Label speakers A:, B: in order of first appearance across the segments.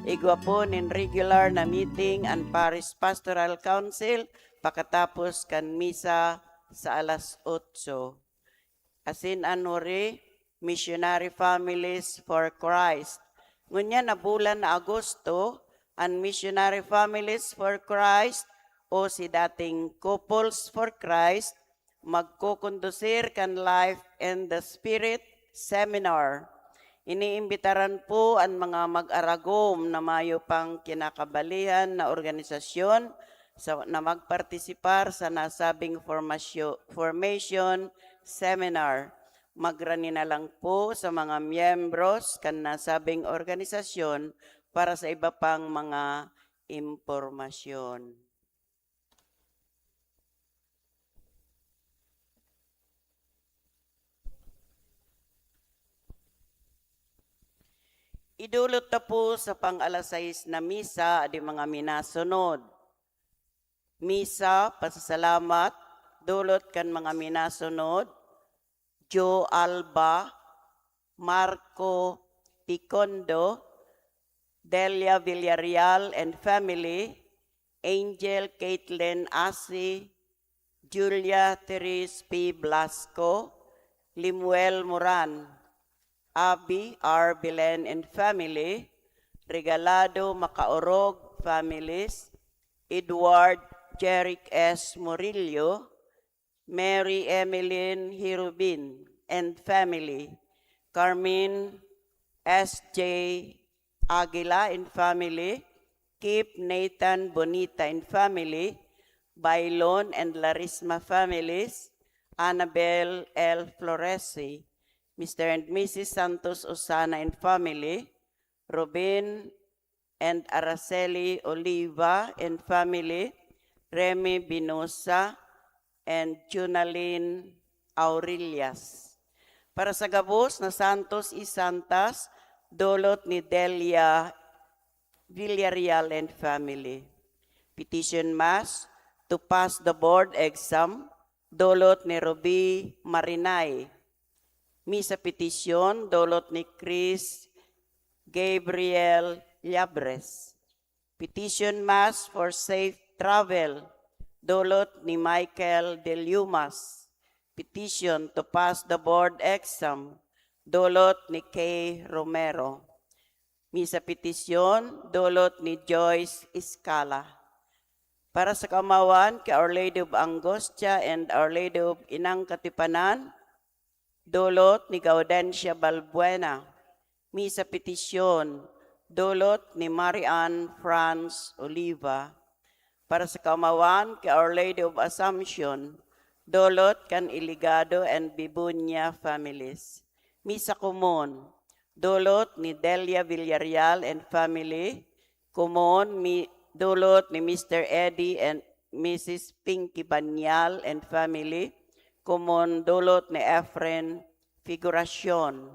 A: igwa po nin regular na meeting ang Parish Pastoral Council pagkatapos kan misa sa alas 8. Asin anuri, Missionary Families for Christ. Ngunya na bulan na Agosto, ang Missionary Families for Christ o si dating Couples for Christ magkukondusir kan Life and the Spirit Seminar. Iniimbitaran po ang mga mag-aragom na mayo pang kinakabalihan na organisasyon na magpartisipar sa nasabing formation seminar. Magrani na lang po sa mga miyembros kan nasabing organisasyon para sa iba pang mga impormasyon. Idulot na po sa pang-alas 6 na misa di mga minasunod. Misa, pasasalamat, dulot kan mga minasunod, Joe Alba, Marco Picondo, Delia Villarreal and family, Angel Caitlin Asi, Julia Therese P. Blasco, Limuel Moran, Abi R. Belen and family, Regalado Macaorog families, Edward Jeric S. Murillo, Mary Emeline Hirubin and family, Carmen S.J. Aguila and family, Kip Nathan Bonita and family, Bailon and Larisma families, Annabel L. Floresi, Mr. and Mrs. Santos Osana and family, Robin and Araceli Oliva and family, Remy Binosa and Junaline Aurelias. Para sa gabos na Santos y Santas, dulot ni Delia Villarreal and family. Petition Mass to pass the board exam, dulot ni Ruby Marinay. Misa petisyon, dulot ni Chris Gabriel Llabres. Petition Mass for safe travel, dulot ni Michael De Lumas. Petition to pass the board exam, dulot ni Kay Romero. Misa petisyon, dulot ni Joyce Escala. Para sa kamawan kay Our Lady of Angostia and Our Lady of Inang Katipanan, dulot ni Gaudencia Balbuena. Misa petisyon, dulot ni Marian Franz Oliva. Para sa kamawan kay Our Lady of Assumption, dulot kan Iligado and Bibunya families. Misa kumon, dulot ni Delia Villarreal and family. Kumon, dulot ni Mr. Eddie and Mrs. Pinky Banyal and family. Kumon, dulot ni Efren Figuracion.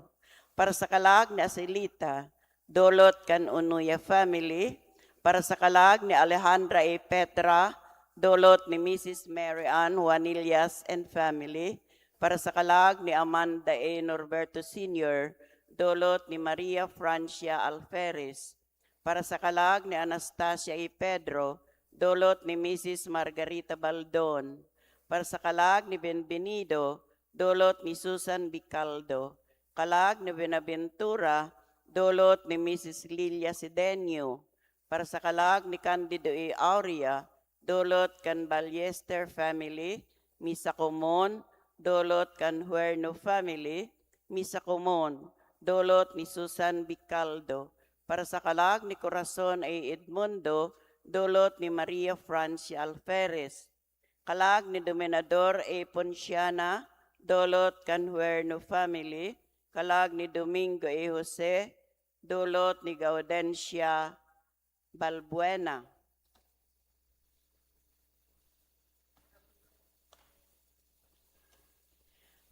A: Para sa kalag ni Asilita, dulot kan Unuya family. Para sa kalag ni Alejandra A. Petra, dulot ni Mrs. Mary Ann Juanillas and family. Para sa kalag ni Amanda A. Norberto Sr., dulot ni Maria Francia Alferez. Para sa kalag ni Anastasia A. Pedro, dulot ni Mrs. Margarita Baldon. Para sa kalag ni Benvenido, dulot ni Susan Bicaldo. Kalag ni Benaventura, dulot ni Mrs. Lilia Sidenio. Para sa kalag ni Candido A. Aurea, dulot kan Ballester family. Misa Comon, dulot kan Huerno family. Misa Comon, dulot ni Susan Bicaldo. Para sa kalag ni Corazon A. Edmundo, dulot ni Maria Francia Alferez. Kalag ni Dominador A. Ponciana, dulot kan Huerno family. Kalag ni Domingo A. Jose, dulot ni Gaudencia Balbuena.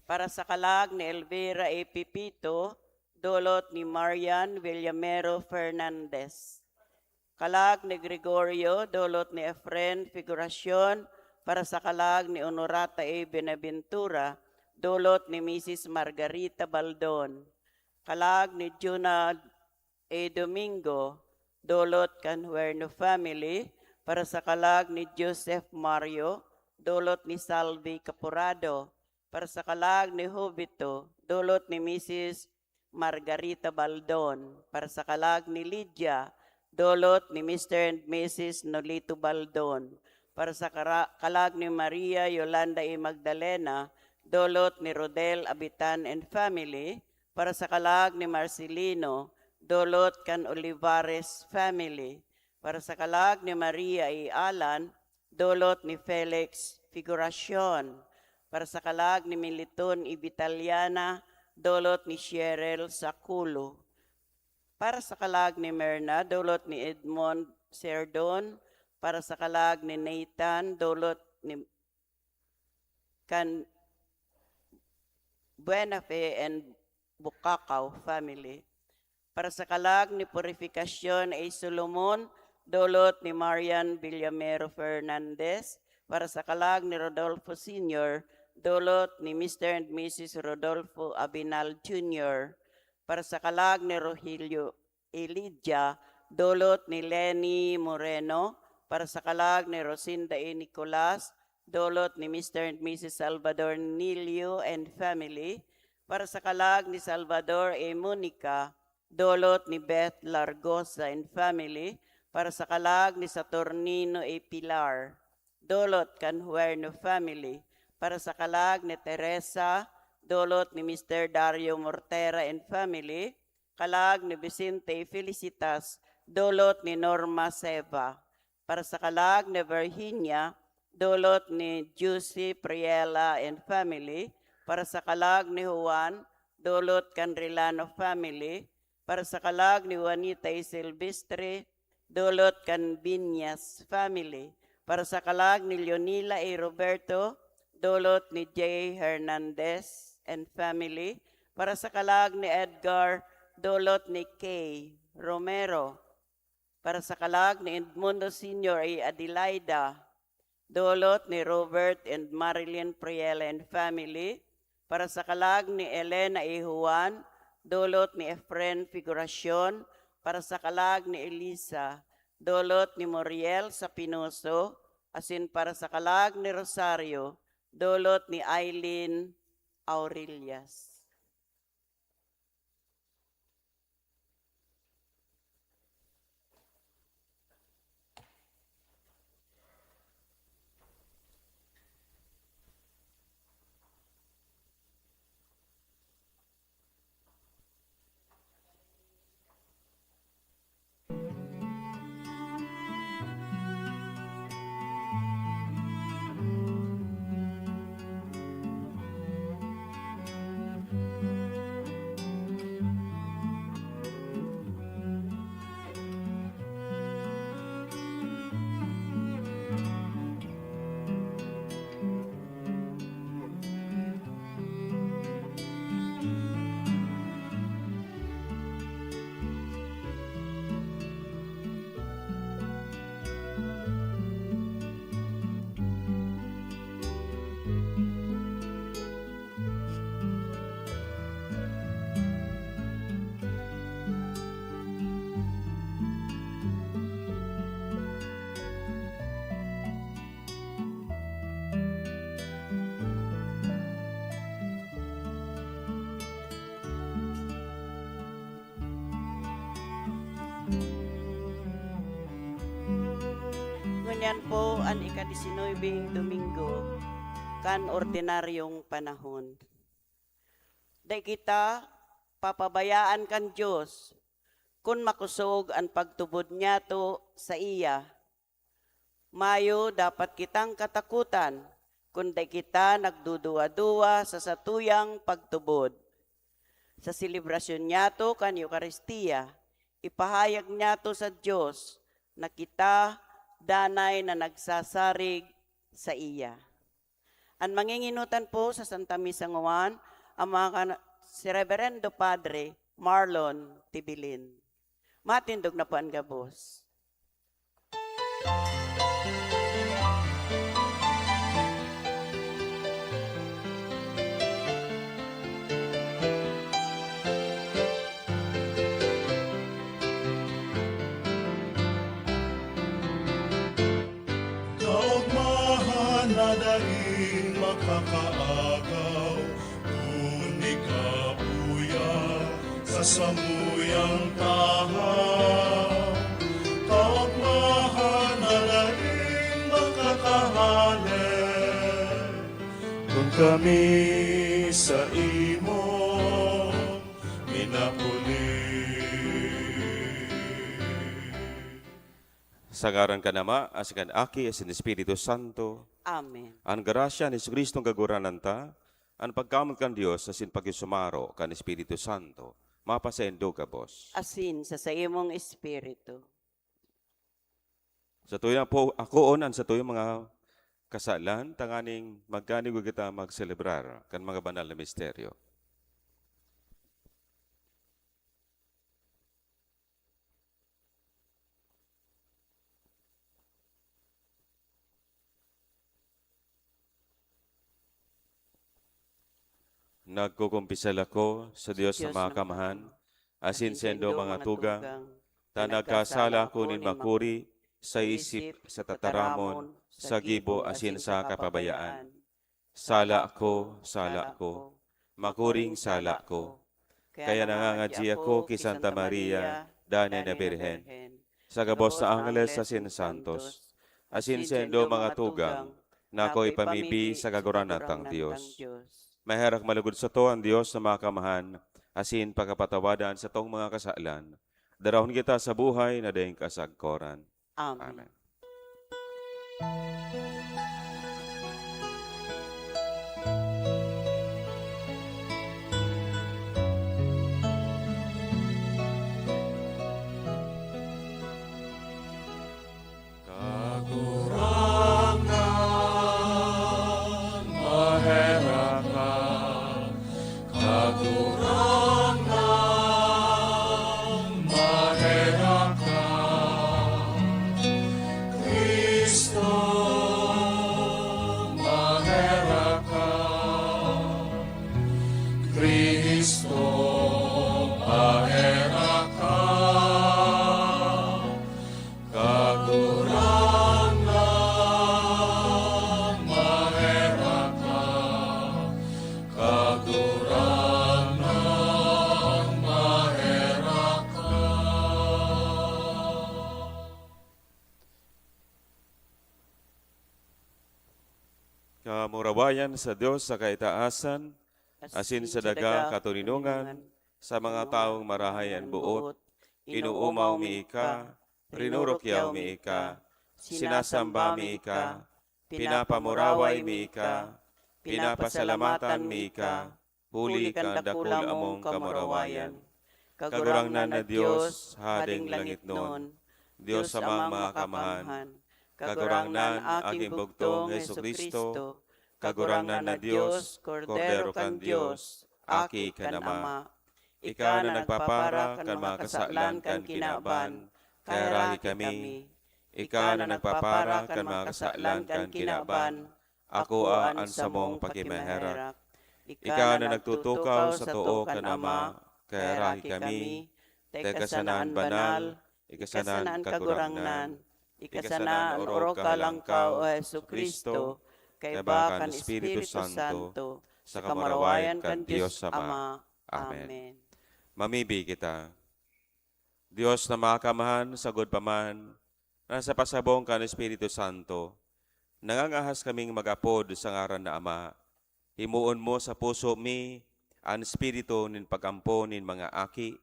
A: Para sa kalag ni Elvira A. Pipito, dulot ni Marian Villamero Fernandez. Kalag ni Gregorio, dulot ni Efren Figuracion. Para sa kalag ni Honorata A. Benaventura, dulot ni Mrs. Margarita Baldon. Kalag ni Junad A. Domingo, dulot kan Huerno family, para sa kalag ni Joseph Mario, dulot ni Salvi Capurado, para sa kalag ni Jubito, dulot ni Mrs. Margarita Baldon, para sa kalag ni Lydia, dulot ni Mr. and Mrs. Nolito Baldon, para sa kalag ni Maria Yolanda E. Magdalena, dulot ni Rodel Abitan and family, para sa kalag ni Marcelino, dulot kan Olivares family, para sa kalag ni Maria E. Alan, dulot ni Felix Figuracion, para sa kalag ni Militon E. Vitaliana, dulot ni Cheryl Saculo, para sa kalag ni Merna, dulot ni Edmond Serdon, para sa kalag ni Nathan, dulot ni kan Buenafe and Bukakaw family. Para sa kalag ni Purificacion A. Solomon, dulot ni Marian Villamero Fernandez. Para sa kalag ni Rodolfo Sr., dulot ni Mr. and Mrs. Rodolfo Abinal Jr. Para sa kalag ni Rogelio Elidia, dulot ni Lenny Moreno. Para sa kalag ni Rosinda E. Nicolas, dulot ni Mr. and Mrs. Salvador Nilio and family. Para sa kalag ni Salvador E. Monica, dulot ni Beth Largosa and family. Para sa kalag ni Saturnino E. Pilar, dulot kan Huerno family. Para sa kalag ni Teresa, dulot ni Mr. Dario Mortera and family. Kalag ni Vicente Felicitas, dulot ni Norma Seva. Para sa kalag ni Virginia, dulot ni Juicy Priela and family. Para sa kalag ni Juan, dulot kan Rilano family. Para sa kalag ni Juanita E. Silvestre, dulot kan Binyas family. Para sa kalag ni Leonila E. Roberto, dulot ni J. Hernandez and family. Para sa kalag ni Edgar, dulot ni K. Romero. Para sa kalag ni Edmundo Sr. E. Adelaida, dulot ni Robert and Marilyn Priela and family. Para sa kalag ni Elena E. Juan, dulot ni Efren Figuracion. Para sa kalag ni Elisa, dulot ni Moriel Sapinoso. Asin para sa kalag ni Rosario, dulot ni Eileen Aurelias. Ngunyan po ang ika-19 Domingo kan ordinaryong panahon. Day kita papabayaan kan Diyos kun makusog ang pagtubod niya to sa iya. Mayo dapat kitang katakutan kun day kita nagduduwa-duwa sa satuyang pagtubod. Sa selebrasyon niya to kan Eucharistia, ipahayag niya to sa Diyos na kita danay na nagsasarig sa iya. Ang manginginutan po sa Santa Misa ngawan, ang mga si Reverendo Padre Marlon Tibilin. Matindog na po ang gabos.
B: laing makakaagaw, kundi kapuya sa samuyang tahaw. Kaugmahan na laing makakahalin, kung kami sa imo minapuli.
C: Sa ngaran ka nama, asikan aki, asin Espiritu Santo,
A: Amen.
C: ang grasya ni Kristong kaguranan ta, ang pagkamot kan Dios asin pagisumaro kan Espiritu Santo, mapasendo ka, boss.
A: Asin sa imong espiritu.
C: Sa tuyo po, ako onan sa tuyo mga kasalan, tanganing magkanig kita magselebrar kan mga banal na misteryo. Nagkukumpisal ako sa Diyos na mga kamahan, asin sendo mga tugang, ta nagkasala ko nin makuri, sa isip, sa tataramon, sa gibo asin sa kapabayaan. Sala ko, makuring sala ko. Kaya nangangadji ako ki Santa Maria, Dane na Birhen, sa gabos na Angeles asin Santos, asin sendo mga tugang, na ako'y pamibi sa kaguranatang Diyos. Maherak malugod sa to ang Diyos na makamahan, asin pagkapatawadan sa tong mga kasalan. Darahon kita sa buhay na daing kasagkoran.
A: Amen.
C: Amen.
B: Kagurangan, maherakan, kagurangan, maherakan. Kristo, maherakan. Kristo, maherakan. Kagurangan, maherakan. Kagurangan, maherakan.
C: Kamurawayan sa Diyos sa kaitaasan, asin sa daga katuninungan, sa mga taong marahayan buot, inuumaw mi ika, rinurukyaw mi ika, sinasamba mi ika, pinapamuraway mi ika, pinapasalamatan mi ika, huli kan dakul among kamurawayan. Kagurangnan na Diyos, hading langit nun, Diyos amang mga kamahan, kagurangnan aking bugtong Jesucristo, kagurangnan na Diyos, Kordero kan Diyos, aki kanama. Ika na nagpapara kan mga kasalan kan kinaban, kaya rahi kami. Ika na nagpapara kan mga kasalan kan kinaban, ako aan sa mong pakimaherak. Ika na nagtutukaw sa too kanama, kaya rahi kami. Tekasanaan banal, ikasanaan kagurangnan, ikasanaan oro kalangkaw o Jesucristo, kay bakan Espiritu Santo, sa kamarawayan kan Diyos Ama. Amen. Mamibi kita. Diyos na makamahan, sagod paman, nasa pasabong kan Espiritu Santo, nangangahas kaming magapod sa ngaran na Ama. Himuon mo sa puso mi, ang Espiritu nin pagampo nin mga aki,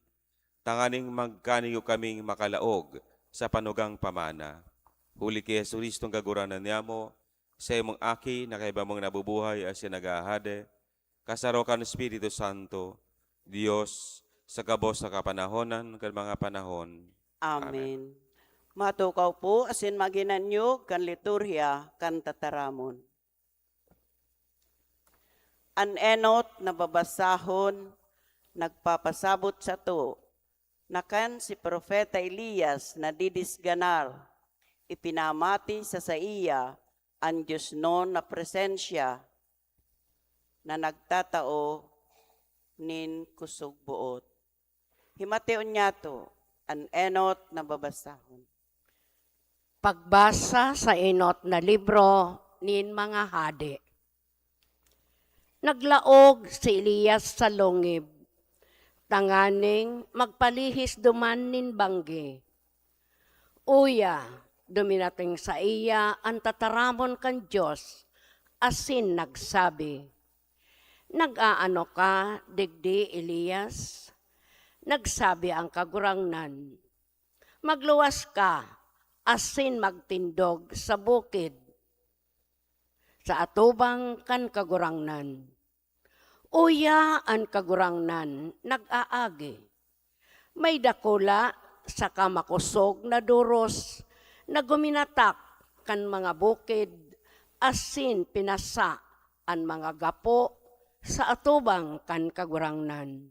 C: tanganing magkaniyo kaming makalaog sa panugang pamana. Huli kay Jesucristong kaguranan niya mo, sa imong aki na kaiba mong nabubuhay as nagahade, kasaro kan Espiritu Santo, Diyos, sa kabos sa kapanahonan kan mga panahon.
A: Amen. Matukaw po asin maginanyo kan liturhiya kan tataramon. An enot na babasahon nagpapasabot sa to nakan si Propeta Elias na didisganar ipinamati sa iya ang Diyos noon na presensya na nagtatao nin kusog buot. Himateon niya to, an enot na babasahon.
D: Pagbasa sa enot na libro nin mga hadi. Naglaog si Elias sa longib, tanganing magpalihis duman nin banggi. Uya, duminating sa iya ang tataramon kan Diyos, asin nagsabi, nag-aano ka, digdi Elias? Nagsabi ang kagurangnan, magluwas ka, asin magtindog sa bukid. Sa atubang kan kagurangnan. Uya ang kagurangnan, nag-aagi. May dakula sa kamakusog na duros na guminatak kan mga bukid, asin pinasa ang mga gapo sa atubang kan kagurangnan.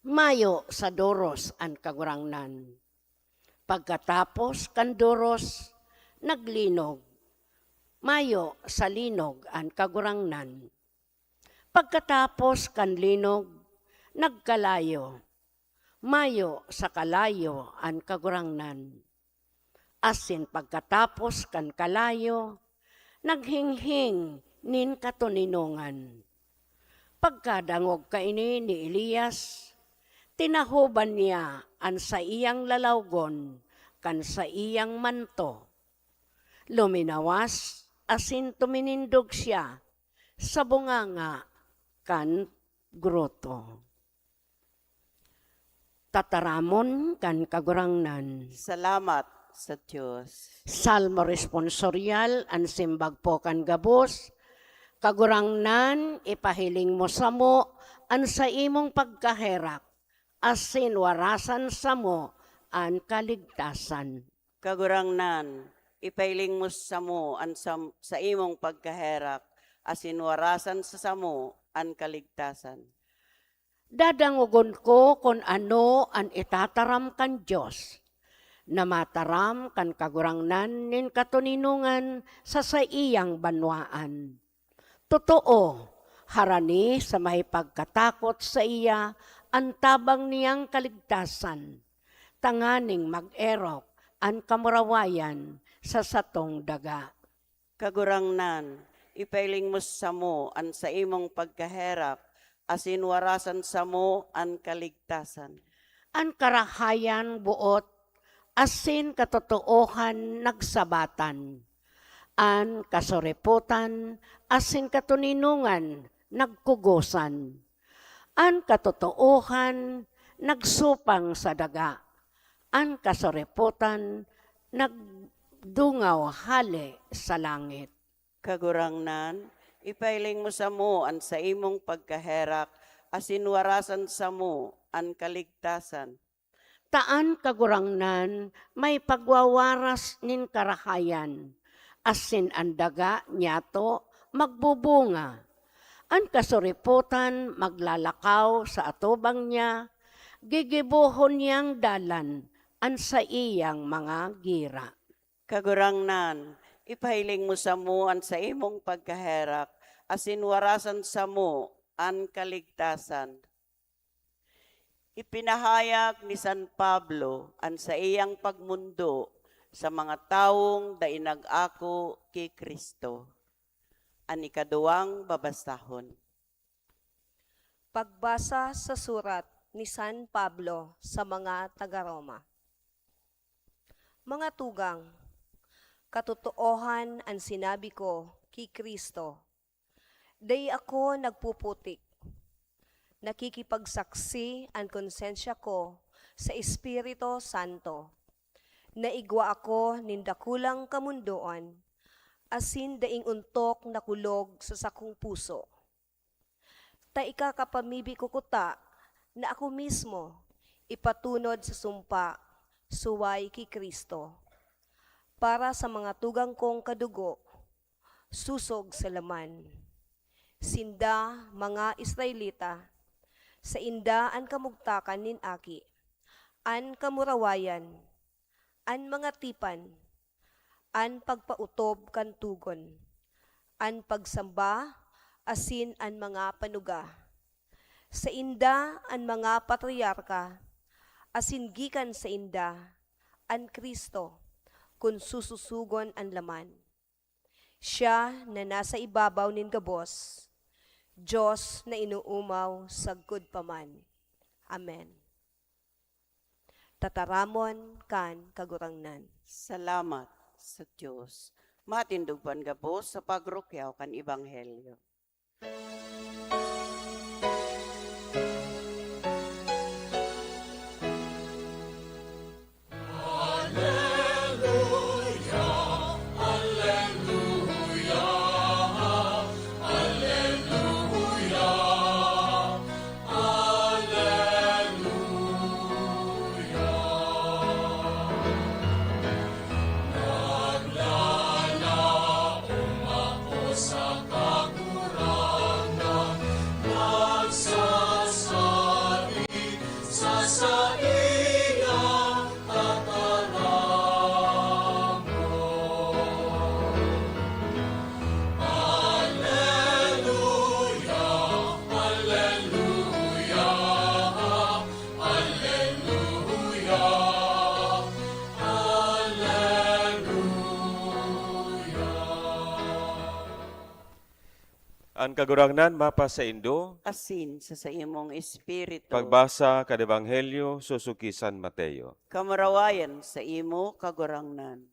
D: Mayo sa duros ang kagurangnan. Pagkatapos kan duros, naglinog. Mayo sa linog ang kagurangnan. Pagkatapos kan linog, nagkalayo. Mayo sa kalayo ang kagurangnan. Asin pagkatapos kan kalayo, naghinghing nin katuninungan. Pagkadangog kaini ni Elias, tinahuban niya ang sa iyang lalawgon kan sa iyang manto. Luminawas, asin tuminindog siya sa bunganga kan groto. Tataramon kan kagurangnan.
A: Salamat sa Diyos.
D: Salmo responsorial, ang simbag po kan gabos. Kagurangnan, ipahiling mo sa mo, ang sa imong pagkaherak, asin warasan sa mo, ang kaligtasan.
A: Kagurangnan, ipailing mo sa mo an sa imong pagkaherak, asin warasan sa samo an kaligtasan.
D: Dadangugon ko kung ano ang itataram kan Diyos, na mataram kan kagurangnan nin katuninungan sa iyang banwaan. Totoo, harani sa may pagkatakot sa iya, ang tabang niyang kaligtasan, tanganing mag-erok ang kamurawayan sa satong daga.
A: Kagurangnan, ipailing mo sa mo an sa imong pagkaherak, asin warasan sa mo an kaligtasan.
D: Ang karahayan buot, asin katotoohan nagsabatan. An kasuriputan, asin katuninungan nagkugosan. An katotoohan nagsupang sa daga. An kasuriputan nagdungaw hali sa langit.
A: Kagurangnan, ipailing mo sa mo an sa imong pagkaherak, asin warasan sa mo an kaligtasan.
D: Taan kagurangnan may pagwawaras nin karahayan, asin ang daga niyato magbubunga. Ang kasuriputan maglalakaw sa atubang niya, gigibuhon niyang dalan an sa iyang mga gira.
A: Kagurangnan, ipahiling mo sa mo an sa imong pagkaherak, asin warasan sa mo an kaligtasan. Ipinahayag ni San Pablo an sa iyang pagmundo sa mga taong dainag-ako kay Kristo. An ikaduwang babasahon.
E: Pagbasa sa surat ni San Pablo sa mga taga-Roma. Mga tugang, katotoohan ang sinabi ko kay Kristo. Day ako nagpuputik. Nakikipagsaksi ang konsensya ko sa Espiritu Santo. Naigwa ako nindakulang kamundoan, asin daing untok na kulog sa sakong puso. Ta ikakapamibi ko kuta na ako mismo ipatunod sa sumpa, suway kay Kristo. Para sa mga tugang kong kadugo, susog sa laman. Sinda mga Israelita, sa inda an kamugtakan nin aki, an kamurawayan, an mga tipan, an pagpautob kan tugon, an pagsamba, asin an mga panuga. Sa inda an mga patriarka, asin gikan sa inda, an Kristo, kun sususugon an laman. Siya na nasa ibabaw nin gabos, Diyos na inuumaw sagkod paman. Amen. Tataramon kan kagurangnan.
A: Salamat sa Diyos. Matindugpan gabos sa pagrukyaw kan Ebanghelyo.
C: Ang kagurangnan mapa sa Indo,
A: Asin sa imong espiritu.
C: pagbasa kad Ebanghelyo susuki San Mateo.
A: Kamarawayan sa imo kagurangnan.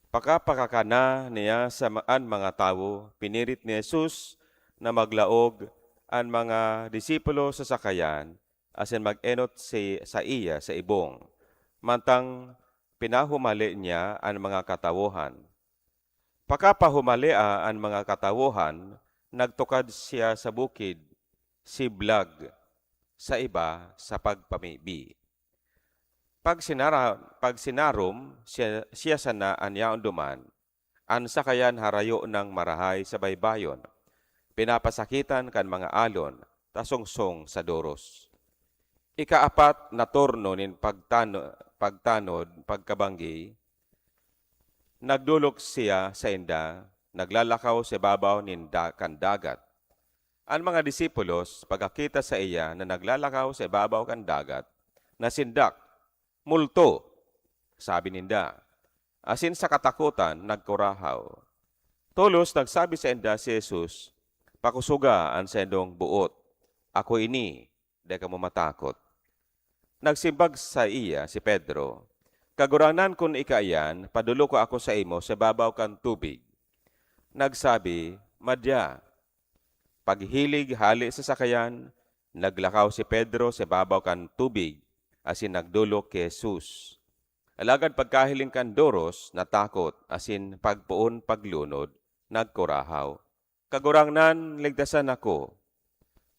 C: Pakapakakana niya sa mga tawo, pinirit ni Jesus na maglaog ang mga disipulo sa sakayan, asin mag-enot sa iya sa ibong. Mantang pinahumali niya ang mga katawuhan. Pakapahumalia ang mga katawuhan, nagtukad siya sa bukid, siblag, sa iba sa pagpamibi. Pag sinarom, siya sana anyaon duman, an sakayan harayo ng marahay sa baybayon, pinapasakitan kan mga alon, tasungsong sa doros. Ikaapat na turno nin pagtanod, pagkabanggi, nagdulok siya sa inda, naglalakaw sa babaw nin kan dagat. Ang mga disipulos, pagkakita sa iya na naglalakaw sa babaw kan dagat, nasindak, multo, sabi ninda. Asin sa katakutan, nagkurahaw. Tulos nagsabi sa inda si Jesus, pakusuga ang sendong buot. Ako ini, di ka mo matakot. Nagsimbag sa iya si Pedro, kaguranan kun ikaayan, padulo ko ako sa imo sa babaw kan tubig. Nagsabi, madya. Paghilig hali sa sakayan, naglakaw si Pedro sa babaw kan tubig, asin nagdulok kay Jesus. Alagad pagkahiling kan doros, natakot, asin pagpuon paglunod, nagkurahaw. Kagurangnan, ligtasan ako.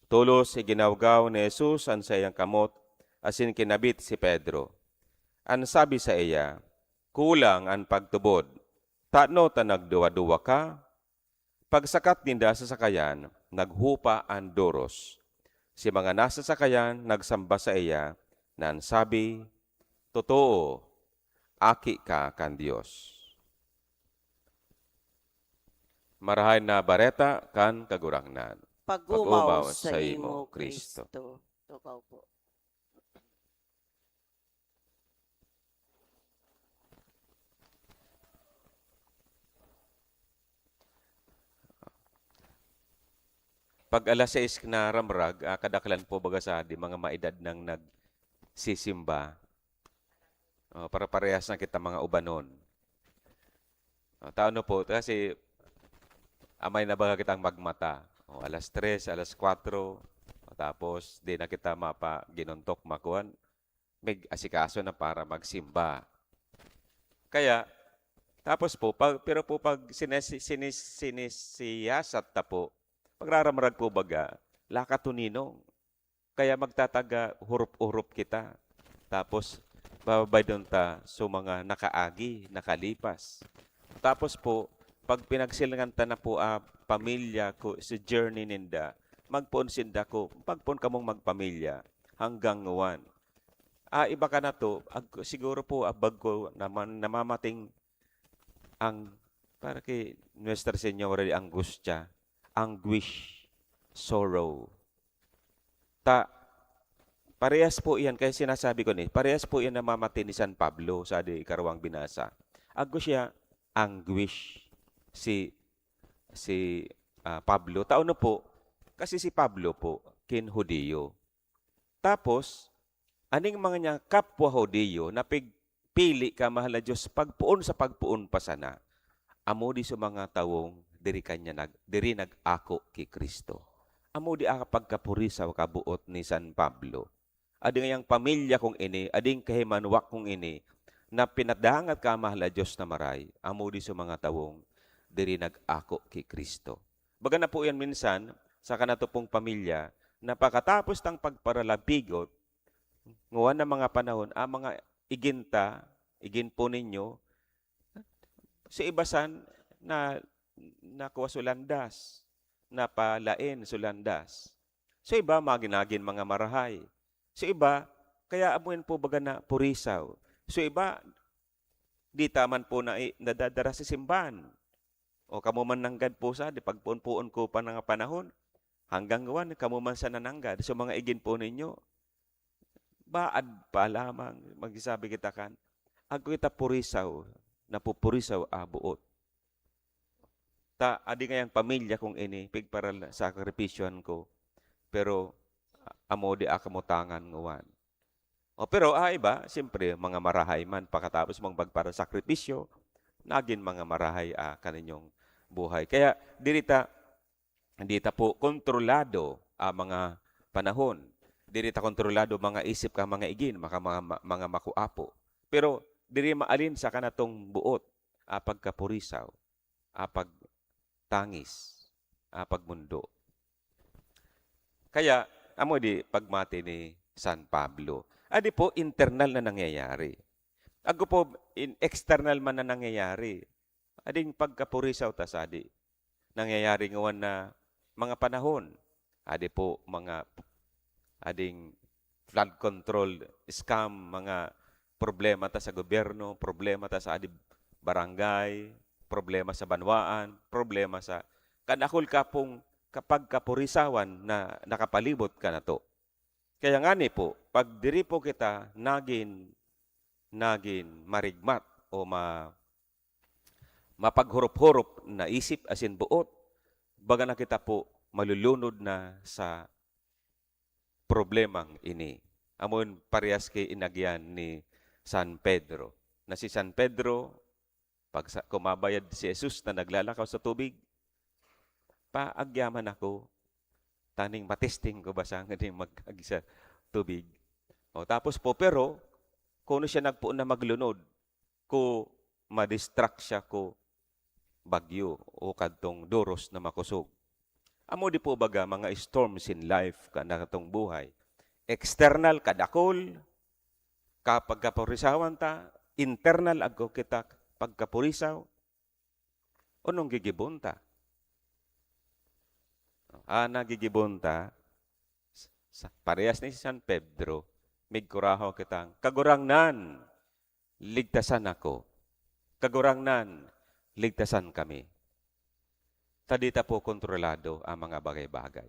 C: Tulos iginawgaw ni Jesus ang sa iyang kamot, asin kinabit si Pedro. Ang sabi sa iya, kulang ang pagtubod. Tano ta nagduwa-duwa ka? Pagsakat ninda sa sakayan, naghupa ang doros. Si mga nasa sakayan, nagsamba sa iya, na ang sabi, totoo, aki ka kan Diyos. Marahay na bareta kan kagurangnan.
A: Pagumaw sa imo, Kristo. Tukaw po.
C: Pag alas 6 na ramrag, kadaklan po baga sa di mga maedad nang nagsisimba. Para parehas na kita mga ubanon. Taon po, kasi amay na baga kitang magmata. Alas 3, alas 4, tapos di na kita mapa ginuntok makuan. May asikaso na para magsimba. Kaya, tapos po, pero po pag sinisiyasat ta po, pagraramrag po baga, lakatuninong. Kaya magtataga, hurup-hurup kita. Tapos, bababay doon ta so mga nakaagi, nakalipas. Tapos po, pag pinagsilangan ta na po pamilya ko sa journey ninda, magpuon sinda ko, pagpuon kamong magpamilya hanggang nguwan. Iba ka na to, siguro po abag ko naman namamating ang, para kay Nuestra Señora de Angustia, anguish, sorrow. Parehas po iyan, kaya sinasabi ko parehas po iyan namamating ni San Pablo sa di karawang binasa. Agos siya, anguish si Pablo. Tao na po, kasi si Pablo po, kin Hudiyo. Tapos, aning mga niya kapwa Hudiyo na pili ka mahal na Diyos pagpuon sa pagpuon pa sana, amo di sa mga tawong diri nag-ako ki Kristo. Amo di aka pagkapurisaw kabuot ni San Pablo. Adi ngayang pamilya kong ini, ading kahimanwak kong ini, na pinadangat ka mahal na Diyos na maray, amo di sa mga tawong diri nag-ako ki Kristo. Baga na po yan minsan, sa kanato pong pamilya, na pagkatapos ng pagparalabigot, nguwan na mga panahon, mga igin po ninyo, sa ibasan na nakuha sulandas, napalain sulandas. Sa iba, maginagin mga marahay. Sa iba, kaya amuin po baga na purisaw. Sa iba, di taman po na nadadara sa simbahan. O kamo man nanggad po sa, di pagpuon-puon ko pa ng panahon, hanggang gawan, kamo man sa nananggad. So mga igin po ninyo, baad pa lamang, magsasabi kita kan, ako kita purisaw, napupurisaw buot. Adi ngayang pamilya kong ini, pigpara sa sakripisyon ko, pero amo di akamutangan nguwan. Pero iba, siyempre, mga marahay man, pagkatapos mong bagpara sakripisyo, nagin mga marahay kaninyong buhay. Kaya dirita po kontrolado mga panahon. Dirita kontrolado mga isip ka mga igin, mga makuapo. Pero diri maalin sa kanatong buot, pagkapurisaw, pagtangis, pagmundo. Kaya, amo di pagmati ni San Pablo. Adi po, internal na nangyayari. Ako po, external man na nangyayari. Ading pagkapurisaw tas adi. Nangyayari ngawan na mga panahon. Adi po, ading flood control scam, mga problema ta sa gobyerno, problema ta sa adi barangay, problema sa banwaan, problema sa kanakul ka pong kapag kapurisawan na nakapalibot ka na to. Kaya nga ni po, pag diri po kita nagin marigmat o mapaghurup-hurup na isip asin buot, baga na kita po malulunod na sa problemang ini. Amon parehas kay inagyan ni San Pedro. Na si San Pedro, pag kumabayad si Jesus na naglalakaw sa tubig, paagyaman ako, taning matesting ko ba sa ngayon mag-agi sa tubig. Tapos po, pero, kung siya nagpuon na maglunod, ko madistract siya ko bagyo o kadtong doros na makusog. Amo di po baga mga storms in life kanatong buhay. External kadakol, kapag kapurisawan ta, internal agko kita pagkapurisaw, unong gigibunta. Nagigibunta, parehas ni San Pedro, migkuraho kitang, kagurangnan, ligtasan ako. Kagurangnan, ligtasan kami. Tadita po kontrolado ang mga bagay-bagay.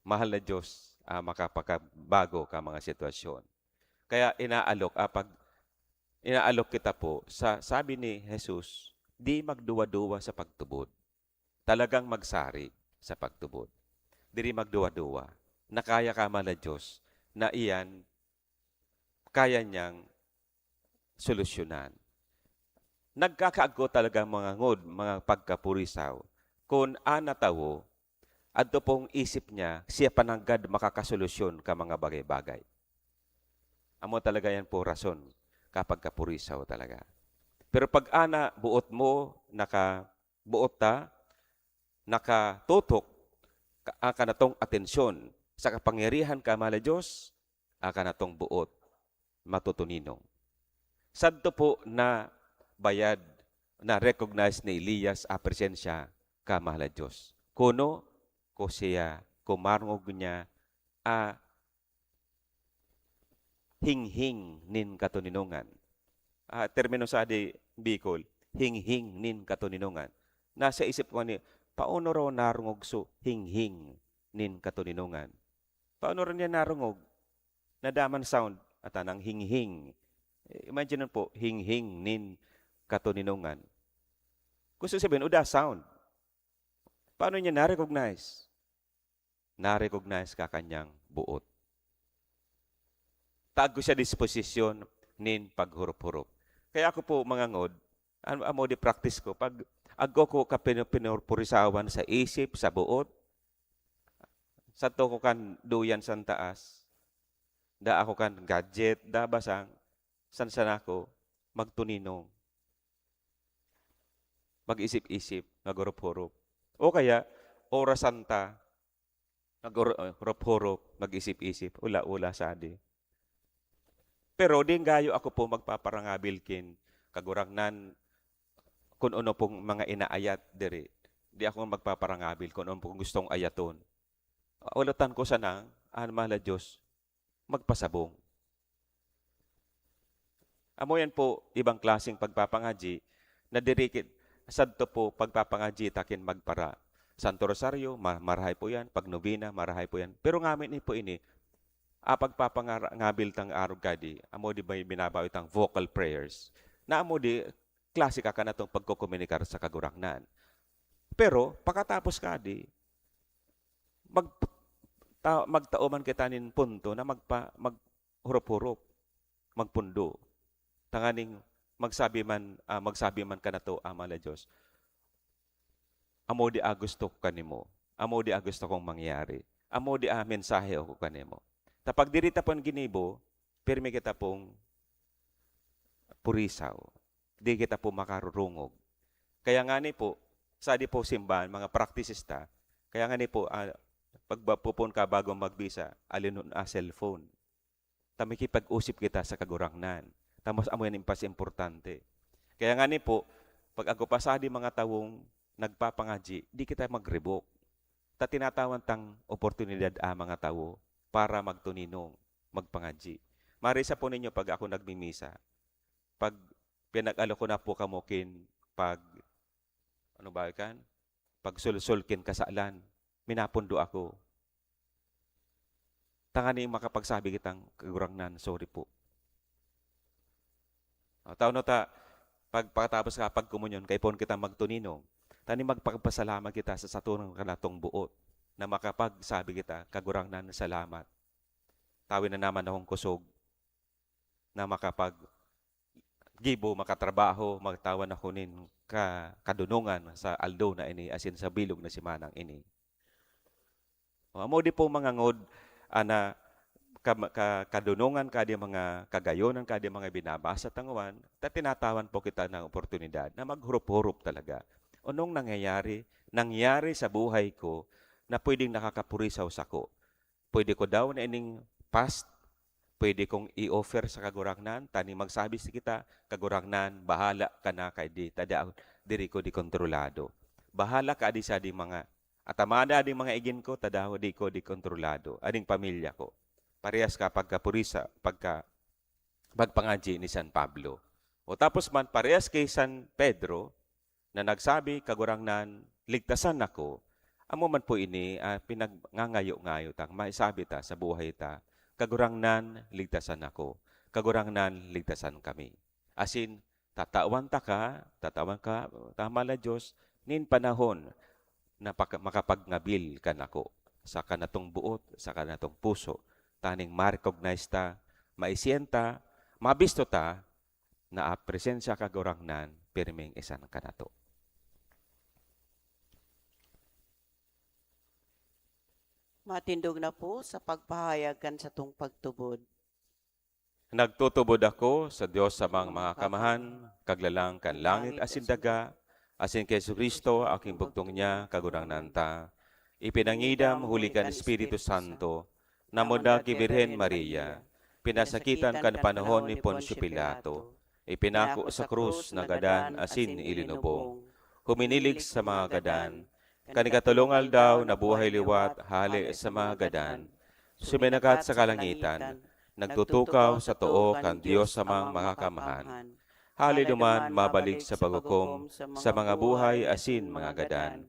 C: Mahal na Diyos, makapakabago ka mga sitwasyon. Kaya inaalok kita po, sabi ni Jesus, di magduwa-duwa sa pagtubod. Talagang magsari sa pagtubod. Diri magduwa-duwa. Na kaya ka mala Diyos na iyan kaya niyang solusyonan. Nagkakaago talaga mga pagkapurisaw. Kung anatawo, adto pong isip niya, siya pananggad makakasolusyon ka mga bagay-bagay. Amo talaga yan po rason kapag kapurisaw talaga. Pero pag buot mo, nakabuot ta, nakatutok ka na tong atensyon sa kapangyarihan ka mala Diyos, ka na tong buot matutuninong. Sadto po na bayad na recognize ni Elias presensya ka mala Diyos. Kuno ko siya kumarngog niya hinghing nin katuninungan. Termino sa adi Bicol, hinghing nin katuninungan. Nasa isip ko ni paano raw narungog so hinghing nin katuninungan? Paano rin niya narungog? Nadaman sound at anang hinghing. Imagine po, hinghing nin katuninungan. Gusto sabihin, uda sound. Paano niya na-recognize? Na-recognize ka kanyang buot. Tago siya disposisyon nin paghurup-hurup. Kaya ako po mga ngod, amo di practice ko, pag agko ko ka pinurpurisawan sa isip, sa buot, sa to ko kan duyan sa taas, da ako kan gadget, da basang, san ako, magtuninong. Mag-isip-isip, naghurup-hurup. O kaya, oras santa, naghurup-hurup, mag-isip-isip, ula-ula sadi. Pero din gayo ako po magpaparangabilkin, kagurangnan, kung ano pong mga inaayat diri. Di ako magpaparangabil kung ano pong gustong ayaton. Ulatan ko sana, mahal Diyos, magpasabong. Amo yan po, ibang klaseng pagpapangaji, na dirikit, sadto po pagpapangaji takin magpara. Santo Rosario, marahay po yan. Pag Novena, marahay po yan. Pero ngamin po ini, pagpapangabil tang araw gadi, amo di ba binabawi tang vocal prayers, na amo di, klasika ka na itong pagkukomunikar sa kagurangnan. Pero, pagkatapos kadi, magtauman kita nin punto na maghurup-hurup, magpundo. Tanganing magsabi man ka na to, Amala Diyos, amo di gusto ko kanimo, amo di gusto kong mangyari, amo di mensahe ako kanimo. Tapag dirita pong ginibo, pirmi kita pong purisaw, di kita po makarurungog. Kaya nga ni po, sa di po simbahan, mga praktisista, kaya nga ni po, pagpupun ka bago magbisa, alinon cellphone. Tamikipag-usip kita sa kagurangnan. Tamos amo yan impas importante. Kaya nga ni po, pag ako pasadi mga tawong nagpapangaji, di kita mag-revoke. Ta tinatawan tang oportunidad mga tawo para magtuninong, magpangaji. Marisa po ninyo pag ako nagmimisa, pag pinag-alo ko na po kamukin, pag sulsulkin kasalan, minapundo ako. Tangani makapagsabi kitang kagurangnan, sorry po. Taon na ta, pagkatapos ka pagkumunyon, kay pon kita magtuninong, tani magpagpasalamat kita sa satunang kanatong buot, na makapagsabi kita, kagurangnan, salamat. Tawin na naman akong kusog, na gibo, makatrabaho, magtawan ako nin kadunungan sa aldo na ini, asin sa bilog na simanang ini. Amo di po mga ngod, ana, kadunungan ka di mga kagayonan ka di mga binabasa tanguan, tinatawan po kita ng oportunidad na maghurup-hurup talaga. Anong nangyayari? Nangyari sa buhay ko na pwedeng nakakapurisaw sa ko. Pwede ko daw na ining past, pwede kong i-offer sa kagurangnan, tani magsabi sa kita, kagurangnan, bahala ka na kay di, diri ko di kontrolado. Bahala ka di sa di mga, atamada di mga igin ko, tadaho di ko di kontrolado, ading pamilya ko. Parehas ka pagkapurisa, pagpangaji ni San Pablo. O tapos man, parehas kay San Pedro, na nagsabi, kagurangnan, ligtasan ako, amo man po ini, pinagngangayo-ngayo tang, maisabi ta sa buhay ta, kagurangnan, ligtasan ako, kagurangnan, ligtasan kami. Asin, tatawan ka, tama la Diyos, nin panahon na makapagnabil ka nako sa kanatong buot, sa kanatong puso, taning ma-recognize ta, maisienta, mabisto ta, na presensya kagurangnan, pirming isan kanato.
A: Matindog na po sa pagpahayagan sa tong pagtubod.
C: Nagtutubod ako sa Diyos sa mga kamahan, kaglalang kan langit asin daga, asin kay Kristo aking bugtong niya, kagurangnan ta. Ipinangidam huli kan Espiritu Santo, namuda ki Birhen Maria, pinasakitan kan panahon ni Poncio Pilato, ipinako sa krus na gadan asin ilinubong, huminilig sa mga gadan, kanikatulungal daw na buhay liwat hali sa mga gadan, suminakat sa kalangitan, nagtutukaw sa too kan Diyos sa mga kamahan, hali duman mabalik sa paghukom sa mga buhay asin mga gadan.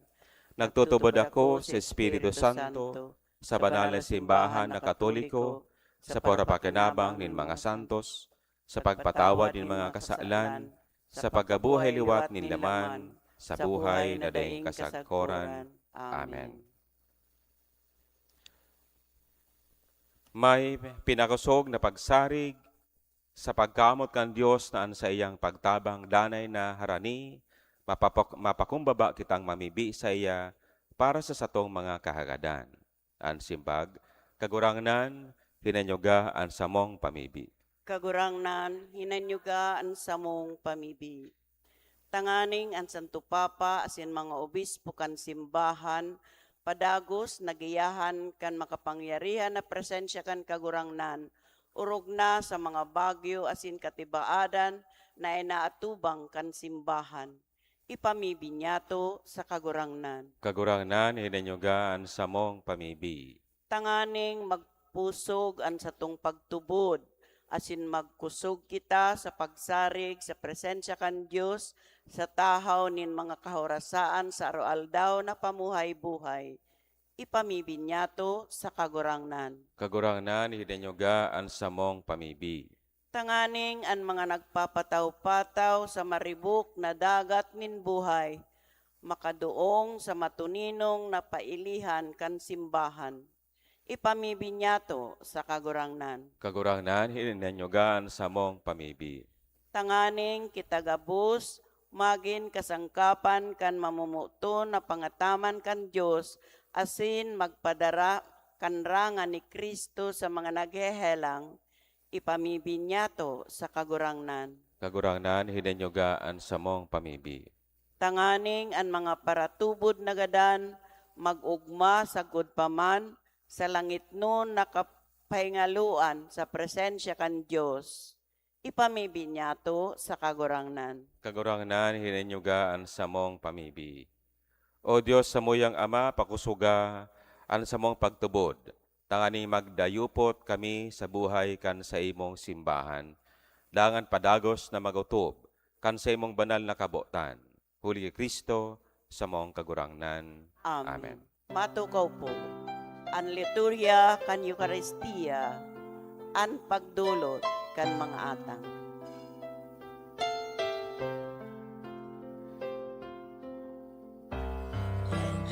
C: Nagtutubod ako sa Espiritu Santo, sa banal na simbahan na Katoliko, sa pagpapakinabang nin mga santos, sa pagpatawad nin mga kasalanan, sa pagkabuhay liwat ninlaman, sa buhay na daing kasagkoran. Amen. May pinakusog na pagsarig sa pagkamot kan Dios naan sa iyang pagtabang danay na harani, mapakumbaba kitang mamibi sa iya para sa satong mga kahagadan. An simbag, kagurangnan, hinanyoga an samong pamibi.
A: Kagurangnan, hinanyuga ang samong pamibi. Tanganing ang Santo Papa asin mga obispo kan simbahan, padagos nagiyahan kan makapangyarihan na presensya kan kagurangnan, urog na sa mga bagyo asin katibaadan na inaatubang kan simbahan. Ipamibi niyato sa kagurangnan.
C: Kagurangnan, hinanyoga an samong pamibi.
A: Tanganing magpusog ang satong pagtubod, asin magkusog kita sa pagsarig sa presensya kan Dios sa tahaw nin mga kahorasaan sa araw-aldaw na pamuhay-buhay. Ipamibi niyato sa kagurangnan.
C: Kagurangnan, hinanyoga an samong pamibi.
A: Tanganing ang mga nagpapataw-pataw sa maribok na dagat nin buhay, makaduong sa matuninong na pailihan kan simbahan. Ipamibi niyato sa kagurangnan.
C: Kagurangnan, hinanyoga an samong pamibi.
A: Tanganing kitagabus, magin kasangkapan kan mamumuto na pangataman kan Dios, asin magpadara kanrangan ni Kristo sa mga naghehelang, ipamibi niyato sa kagurangnan.
C: Kagurangnan, hinanyoga an samong pamibi.
A: Tanganing ang mga paratubod na gadan, magugma sa gudpaman, sa langit nun nakapahingaluan sa presensya kan Dios. Ipamibi niyato sa kagurangnan.
C: Kagurangnan, hinanyoga an samong pamibi. O Diyos sa muyang Ama, pakusuga an samong pagtubod. Tanganing magdayupot kami sa buhay kan sa imong simbahan. Dangan padagos na magutob kan sa imong banal na kabotan. Huli kay Kristo sa mong kagurangnan.
A: Amen. Matukaw po. Ang liturya kan Eucharistia, ang pagdulot kan mga atang.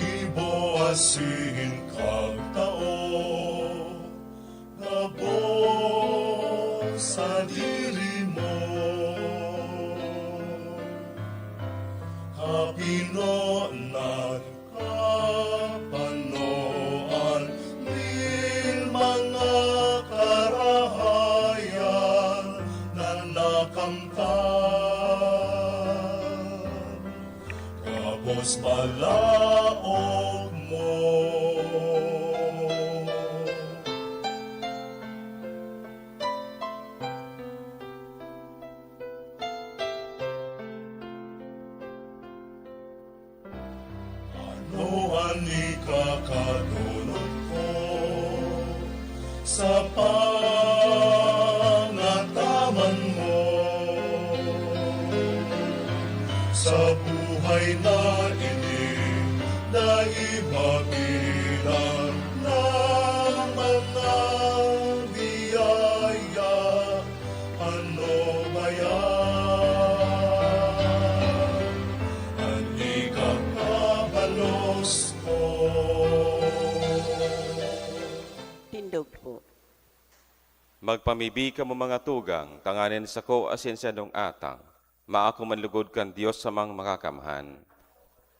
B: Iboasin kag tao, gabo sa diri mo. Kapino na kapanoan, bil mga karahayan na nakamtan. Kapos palaog mo. Anuhan ikakadulot ko sa pangataman mo, sa buhay na ini naimabilan ng mga biyaya. Ano ba yan? Ang ikakabalos ko.
A: Tindog po.
C: Magpamibi ka mo mga tugang, tanganin sa ko asin sa nung atang. Maako manlugod kan Dios sa mga makakamhan.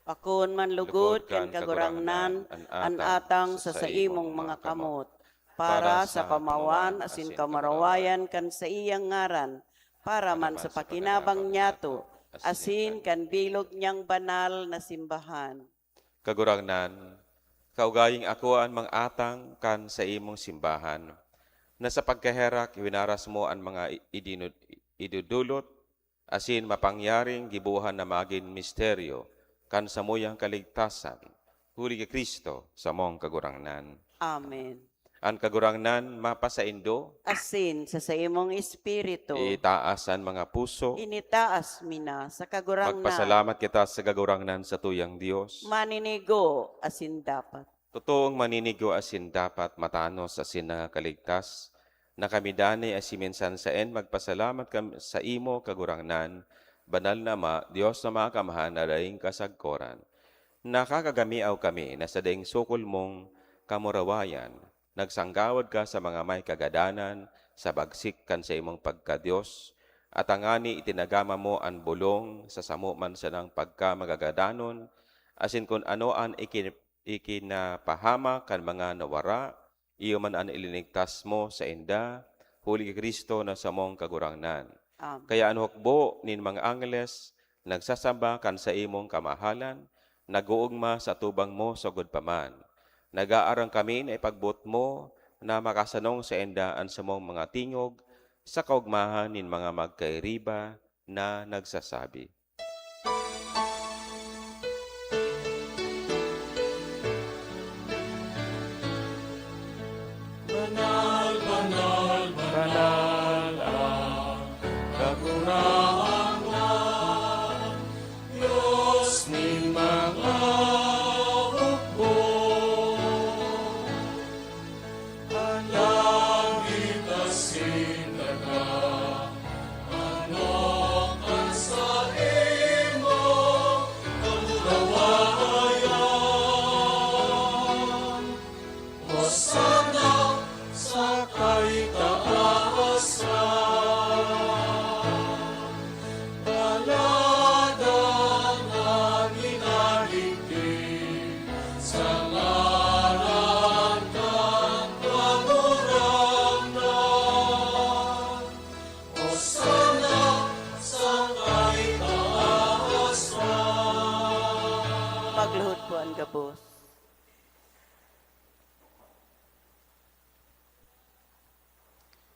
A: Akon man lugod ken kagurangnan an atang sa imong mga kamot, para sa pamawan asin kamarawayan kan sa iyang ngaran, para man sa pakinabang niyato, asin kan bilog niyang banal na simbahan.
C: Kagurangnan, kaugaying ako ang mga atang kan sa imong simbahan, na sa pagkaherak iwinaras mo ang mga idudulot, asin mapangyaring gibuhan na maging misteryo, kan sa muyang kaligtasan, huli kay Kristo sa mong kagurangnan.
A: Amen.
C: Ang kagurangnan mapasaindo,
A: Asin sa imong espiritu,
C: itaas ang mga puso,
A: initaas mina sa kagurangnan,
C: magpasalamat kita sa kagurangnan sa tuyang Dios.
A: maninigo asin dapat.
C: Totoong maninigo asin dapat matanos asin nangakaligtas, na kami danay asiminsan saen magpasalamat kami sa imo kagurangnan, Banal na Ma, Diyos na makamahan na daing kasagkoran. Nakakagamiaw kami na sa daing sukol mong kamurawayan. Nagsanggawad ka sa mga may kagadanan, sa bagsik kan sa imong pagka-Diyos, at angani itinagama mo ang bulong sa samuman sa ng pagka-magagadanon, asin kung ano ang ikinapahama kan mga nawara, iyo man ang ilinigtas mo sa inda, huli Kristo na sa mong kagurangnan.
A: Amen.
C: Kaya ang hukbo nin mga angles, nagsasamba kan sa imong kamahalan, naguugma sa tubang mo sugod paman. Nagaarang kami na ipagbut mo na makasanong sa endaan sa mong mga tingog, sa kaugmahan nin mga magkairiba na nagsasabi.
B: Banal, banal, banal ang kagurangan, Diyos ni mga hukbo. Langit asin daga, ano ang sa imo kamurawayan. Hosana sa kaitaasan, baladang ang inaligid, sa ngalan kang kagurangnan. Hosana sa kaitaasan.
A: Magluhod po ang gabos.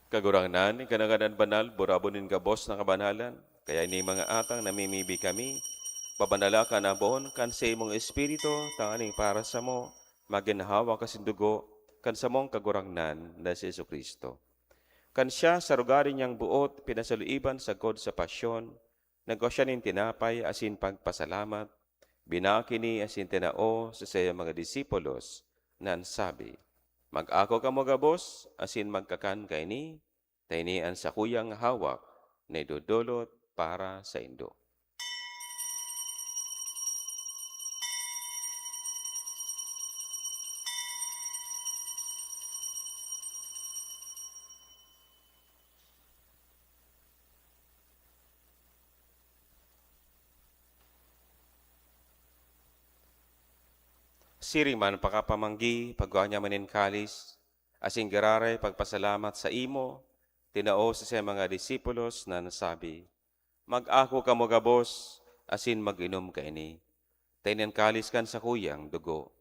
C: Kagurangnan, kanaganan banal, burabonin gabos na kabanalan, kaya ini mga atang namimibi kami, pabanala ka na bon, kan sa imong espiritu, tanganing para sa mo, maginhawa kasindugo, kan sa mong kagurangnan na si Jesucristo. Kan siya sa rugarin niyang buot, pinasaluiban sa God sa pasyon, nagkosya nin tinapay asin pagpasalamat, binakini asin tinao sa saya mga disipulos, nan sabi, mag-ako ka mo gabos, asin magkakan kay ni, taynian sa kuyang hawak, na idudulot para sa indo. Siriman pakapamanggi, pagwanya manin kalis, asing garare pagpasalamat sa imo, tinao sa siya mga disipulos na nasabi, mag-ako ka mo gabos, asin mag-inom ka ini. Tainan kalis kan sa kuyang dugo.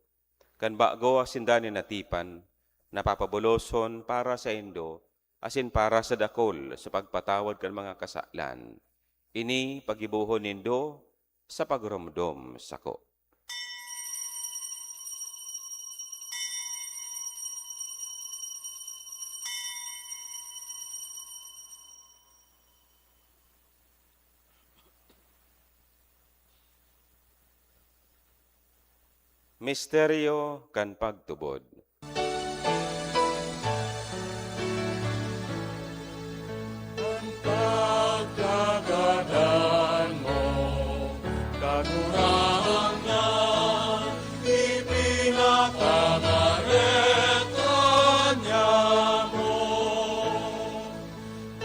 C: Kan bago asin dani natipan, napapabuloson para sa indo, asin para sa dakol sa pagpatawad kan mga kasalan. Ini pagibuhon nindo sa pagrumdom sako. Misteryo kan pagtubod.
B: Ang pagkagadan mo, kagurangan, ipinakangaretan niya mo.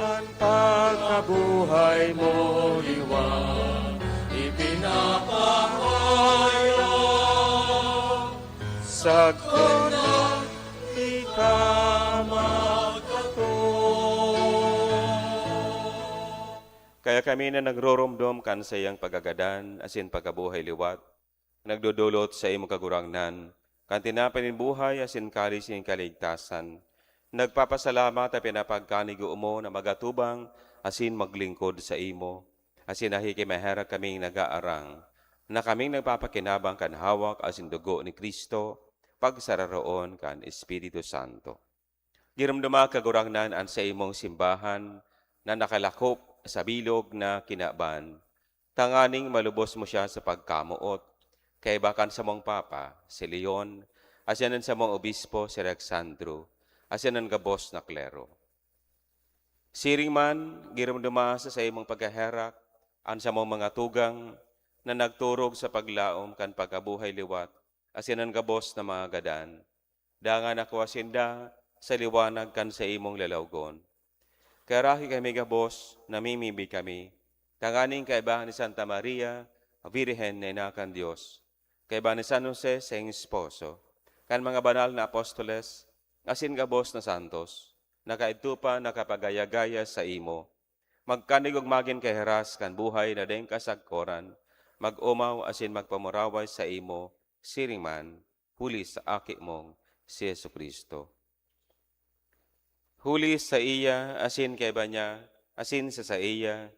B: Ang pagkabuhay mo, liwan, ipinapahayag. Sa kona, ika magkato.
C: Kaya kami na nagroromdom kan sa iyang pagagadan, asin pagkabuhay liwat, nagdudulot sa imong kagurangnan, kan tinapanin buhay, asin kalis ng kaligtasan, nagpapasalamat at pinapagkanigo mo na magatubang, asin maglingkod sa imo, asin nakikimahera kaming nag-aarang, na kaming nagpapakinabang kan hawak asin dugo ni Kristo, pagsararoon kan Espiritu Santo. Giramdama kagurangnan an sa imong simbahan na nakalakop sa bilog na kinaban, tanganing malubos mo siya sa pagkamuot, kay bakan sa mong Papa, si Leon, asyanan sa mong Obispo, si Alexandro, asyanan gabos na klero. Siring man, giramdama sa imong pagkaherak, An sa mong mga tugang na nagturog sa paglaom kan pagkabuhay liwat, asin ang gabos na mga gadan. Dangan ako asinda sa liwanag kan sa imong lalawgon. Karahi kami gabos, namimibi kami. Tanganing kaibahan ni Santa Maria, Virgen na inakan Diyos. Kaibahan ni San Jose sa iyong esposo. Kan mga banal na apostoles, asin gabos na santos. Nakaitupa, nakapagaya-gaya sa imo. Magkanigog magin kay heras kan buhay na deng kasagkoran. Mag-umaw asin magpamuraway sa imo, siringman, huli sa aki mong si Yesu Kristo. Huli sa iya, asin kay banya, asin sa iya.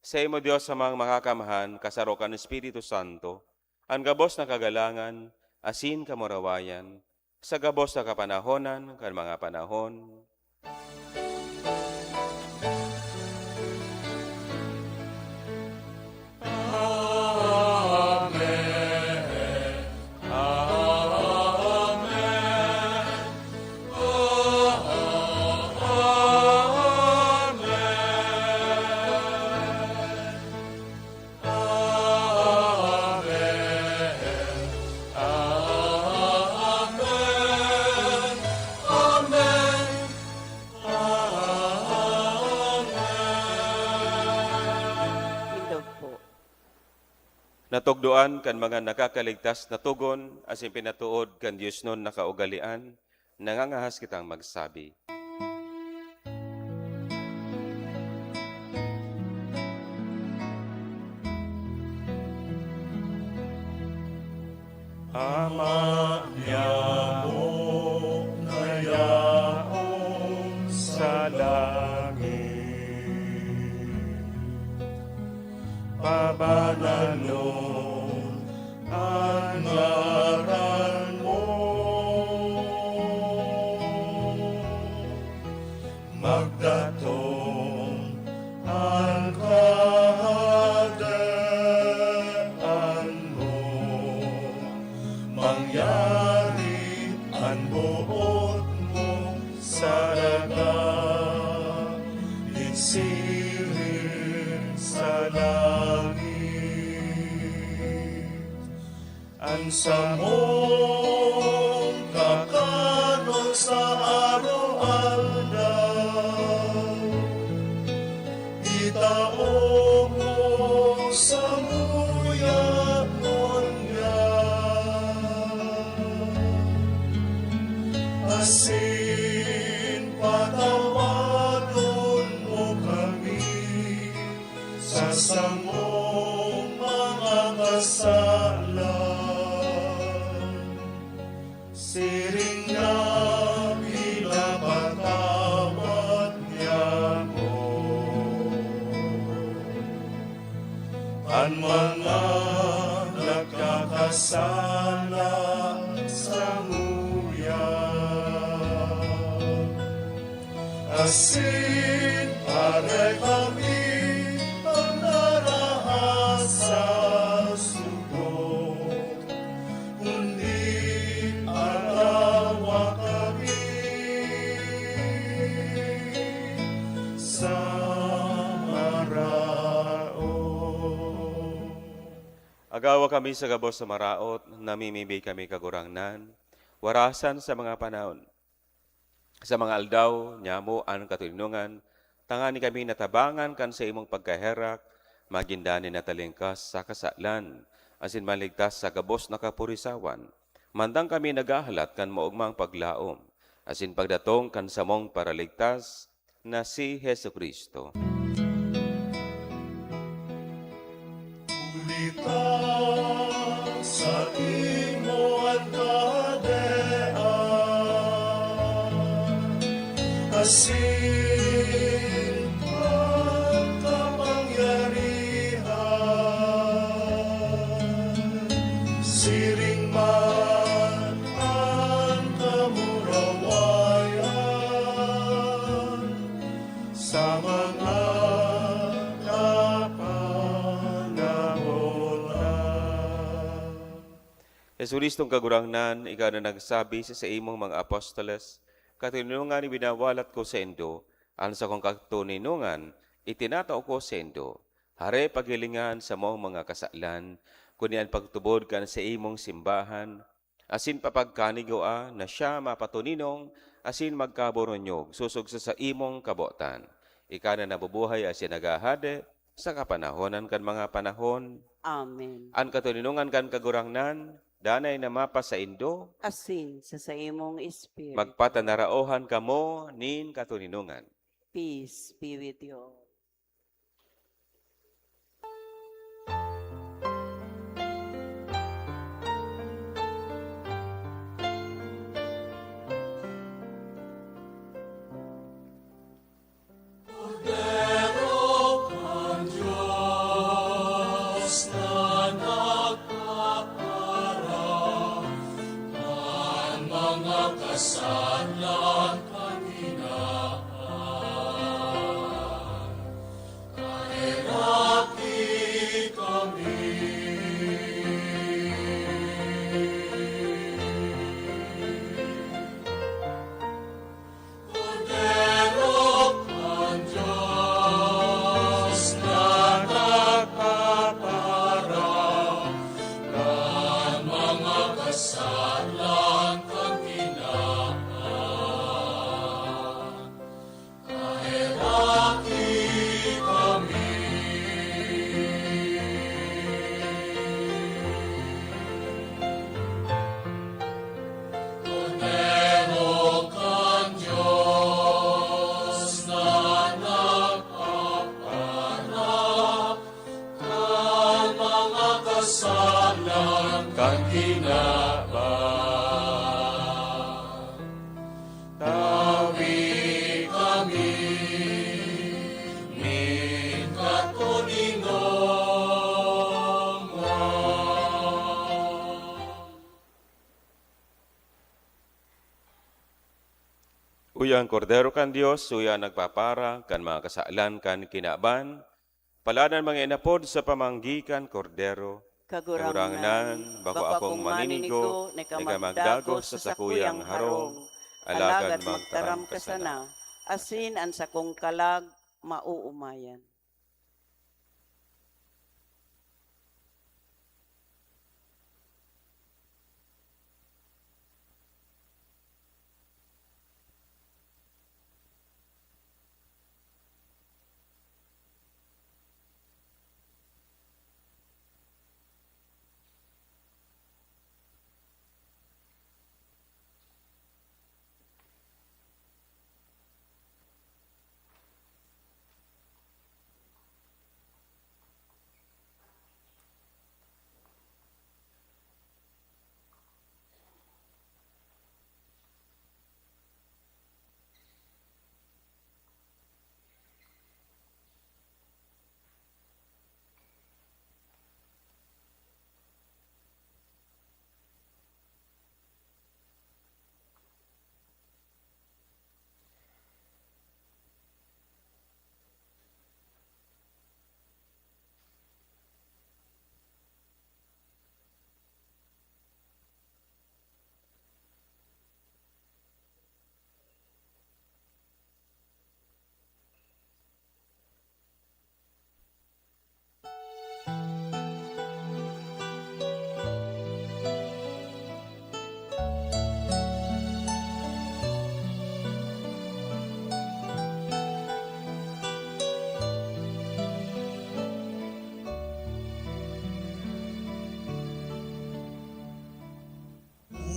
C: Sa imo Diyos sa mga makakamahan, kasarokan ng Espiritu Santo, ang gabos na kagalangan, asin kamurawayan, sa gabos na kapanahonan, kan mga panahon.
A: Hindog po.
C: Natugduan kan mga nakakaligtas na tugon, asin pinatuod kan Diyos nun nakaugalian, nangangahas kitang magsabi.
B: Ama niya mo na yaong sa langit, pabanalon ang ngaran mo, magdatong ang kahagdan mo, mangyari ang buot mo sa dagat, sirin sa langit. Ang samong kakanon sa araw-aldaw, itaong mo sa muya monya, asin patawadon mo kami sa samong mga kasalan. Siring na pinapatawad niya mo ang mga nagkakasala sa muya, asin pare kami ang narahas sa sugod, kundi alawa kami sa maraon.
C: Agawa kami sa gabos sa maraot, namimibig kami kagurangnan, warasan sa mga panahon. Sa mga aldaw, nyamo ang katulinungan, tangani kami natabangan kan sa imong pagkaherak, magindani na talingkas sa kasalan, asin maligtas sa gabos na kapurisawan. Mandang kami nagahalat kan maugmang paglaom, asin pagdatong kan samong paraligtas na si Hesu Kristo.
B: Ulita sa imo ang kadean, asin ang kapangyarihan, siring man ang kamurawayan, sa mga kapanahonan.
C: Jesuristong kagurangnan, ikaw na nagsabi sa imong mga apostoles, katulinungan ibinawalat ko sa indo, ang sa kong katulinungan, itinatao ko sa indo, Hare pagilingan sa mong mga kasalan, kunian pagtubod kan sa imong simbahan, asin papagkanigoa na siya mapatuninong, asin magkaboronyog, susog sa imong kabotan. Ika na nabubuhay asin nagahade, sa kapanahonan kan mga panahon,
A: Amen.
C: an katuninungan kan kagurangnan, danay na mapa sa indo,
A: Asin sa imong spirit.
C: magpatanaraohan kamo nin katuninungan.
A: Peace be with you.
B: Kan kinaba, tawi kami, min katuninong
C: Uyang kordero kan Dios, uya nagpapara, kan mga kasalan kan kinaban, paladan mga inapod sa pamanggikan kordero, kagurangnan, bako akong maninigo, nega magdagos sa sakuyang harong, alagad magtaram kasana,
A: asin ang sakong kalag mauumayan.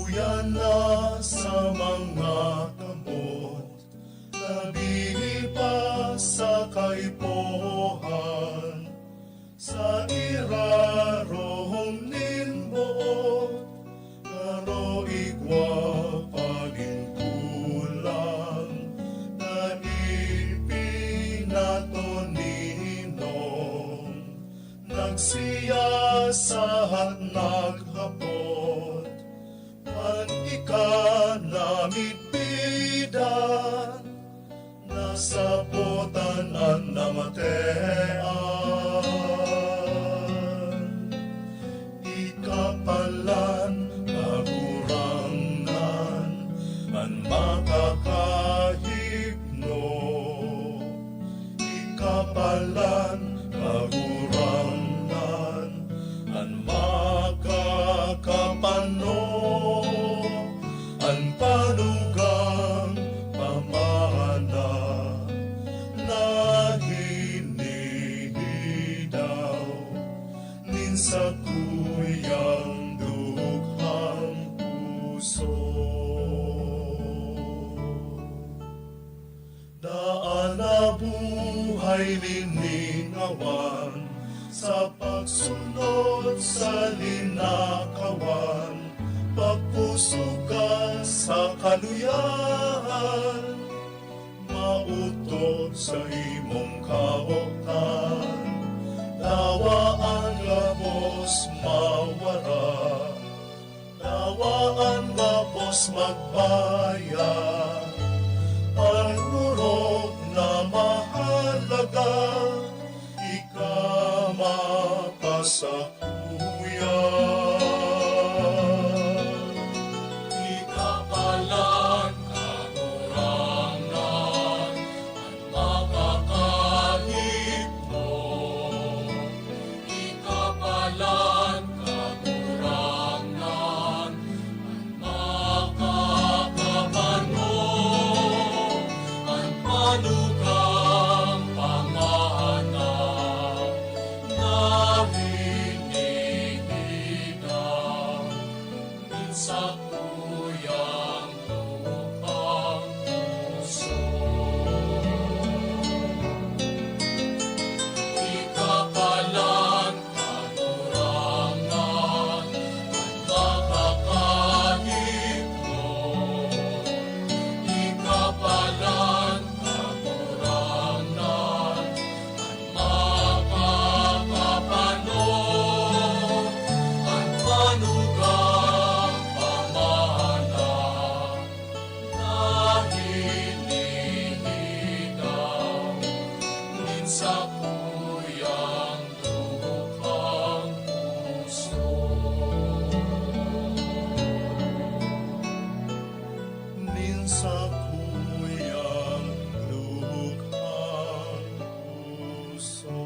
B: Uyan na sa mga kamot, nabili pa sa kaipohan, sa irarong ninbuot, karo igwa pagintulang, na ipinato ninong, nagsiyasahat naghapot, an ikanamit bidan, nasa potan ang namatean. Ikapalan kagurangan, an makakahipno. Ikapalan kagurangan, sa pagsunod sa linakawan, pagpusugan sa kaluyahan, mautot sa imong kaokan, nawa ang labos mawara, nawa ang labos magbaya, ang nurog na mahalaga, ika mapasakuyan. Ikapalan kagurangan, ang makakahit mo. Ikapalan kagurangan, ang makakabano, ang panugang pamahanap na hinihigaw, minsan kuyang lukang puso. Ikapalan kagurangan, ang makakahit mo. Ikapalan kagurangan, ang makakapano, ang panugang pamahanap na hinihigaw, minsan kuyang lukang puso. Minsan kuyang lukhang puso.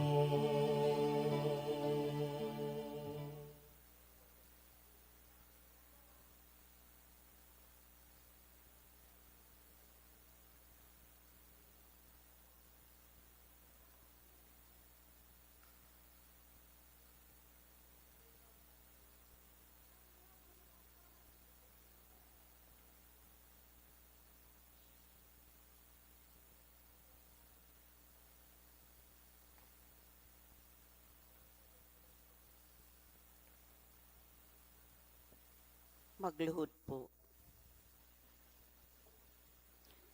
A: Magluhod po.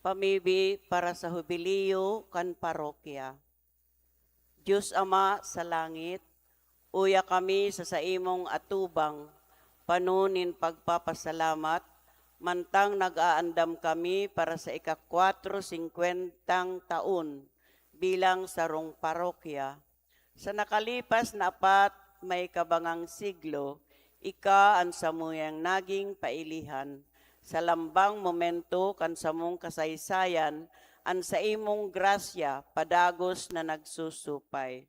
A: Pamibi para sa hubiliyo kan parokya. Diyos Ama sa langit, uya kami sa imong atubang, panunin pagpapasalamat, mantang nag-aandam kami para sa ika-450 taon bilang sarong parokya. Sa nakalipas na 4 may kabangang siglo, ika ang samuyang naging pailihan. Sa lambang momento kan samong kasaysayan, ang sa imong grasya padagos na nagsusupay.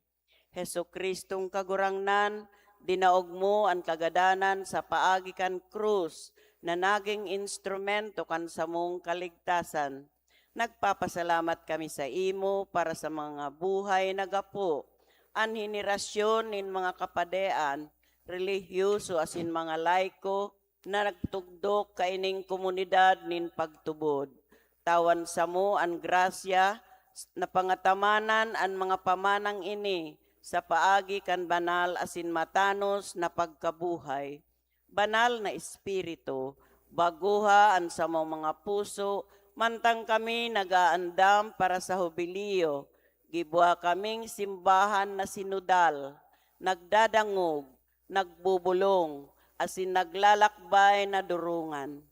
A: Heso Kristong kagurangnan, dinaog mo ang kagadanan sa paagi kan krus na naging instrumento kan samong kaligtasan. Nagpapasalamat kami sa imo para sa mga buhay na gapo, ang henerasyon nin mga kapadean, relihiyoso asin mga laiko na nagtugdok kaining komunidad nin pagtubod. Tawan sa mo ang grasya na pangatamanan ang mga pamanang ini sa paagi kan banal asin matanos na pagkabuhay. Banal na espiritu, baguha ang sa mga puso, mantang kami nagaandam para sa hubiliyo. Gibuha kaming simbahan na sinudal, nagdadangog, nagbubulong, asin naglalakbay na durungan.